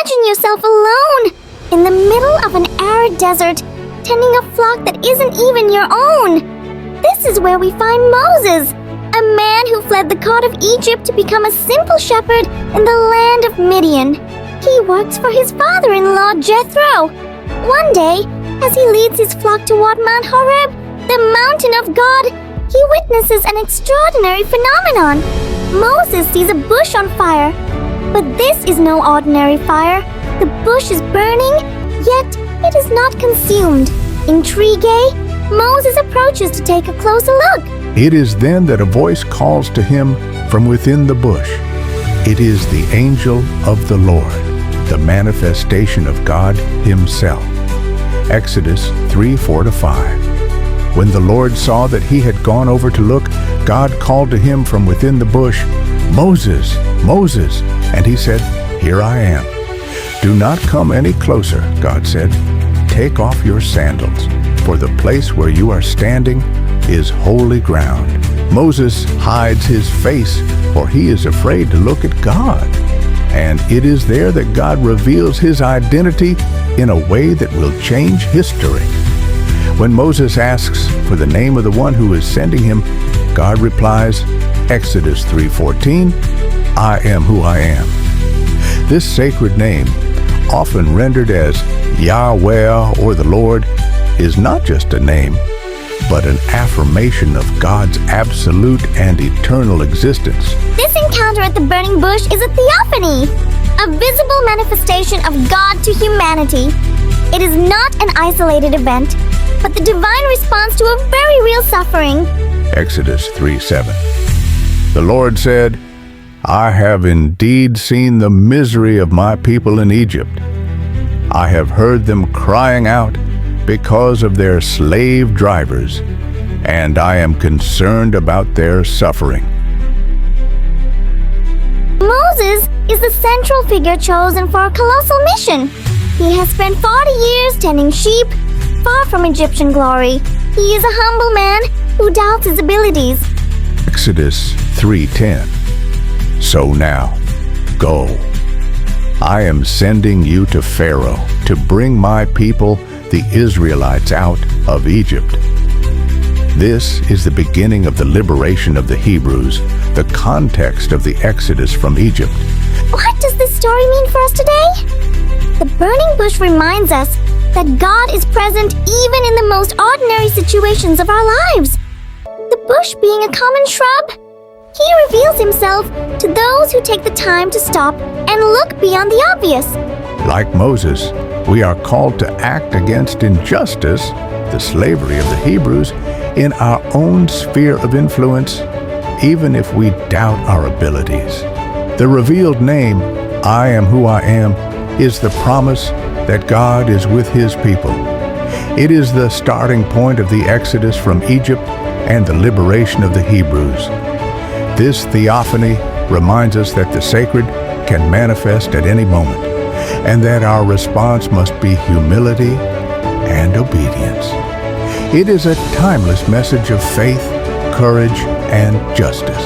Imagine yourself alone, in the middle of an arid desert, tending a flock that isn't even your own. This is where we find Moses, a man who fled the court of Egypt to become a simple shepherd in the land of Midian. He works for his father-in-law Jethro. One day, as he leads his flock toward Mount Horeb, the mountain of God, he witnesses an extraordinary phenomenon. Moses sees a bush on fire. But this is no ordinary fire. The bush is burning, yet it is not consumed. Intrigued, Moses approaches to take a closer look. It is then that a voice calls to him from within the bush. It is the angel of the Lord, the manifestation of God himself. Exodus 3:4-5. When the Lord saw that he had gone over to look, God called to him from within the bush, "Moses, Moses." And he said, "Here I am." "Do not come any closer," God said. "Take off your sandals, for the place where you are standing is holy ground." Moses hides his face, for he is afraid to look at God. And it is there that God reveals his identity in a way that will change history. When Moses asks for the name of the one who is sending him, God replies, Exodus 3:14, "I am who I am." This sacred name, often rendered as Yahweh or the Lord, is not just a name, but an affirmation of God's absolute and eternal existence. This encounter at the burning bush is a theophany, a visible manifestation of God to humanity. It is not an isolated event, but the divine response to a very real suffering. Exodus 3:7. The Lord said, "I have indeed seen the misery of my people in Egypt. I have heard them crying out because of their slave drivers, and I am concerned about their suffering." Moses is the central figure chosen for a colossal mission. He has spent 40 years tending sheep, far from Egyptian glory. He is a humble man who doubts his abilities. Exodus 3:10. "So now, go. I am sending you to Pharaoh to bring my people, the Israelites, out of Egypt." This is the beginning of the liberation of the Hebrews, the context of the Exodus from Egypt. What does this story mean for us today? The burning bush reminds us that God is present even in the most ordinary situations of our lives. The bush being a common shrub, he reveals himself to those who take the time to stop and look beyond the obvious. Like Moses, we are called to act against injustice, the slavery of the Hebrews, in our own sphere of influence, even if we doubt our abilities. The revealed name, "I am who I am," is the promise that God is with his people. It is the starting point of the Exodus from Egypt and the liberation of the Hebrews. This theophany reminds us that the sacred can manifest at any moment, and that our response must be humility and obedience. It is a timeless message of faith, courage, and justice.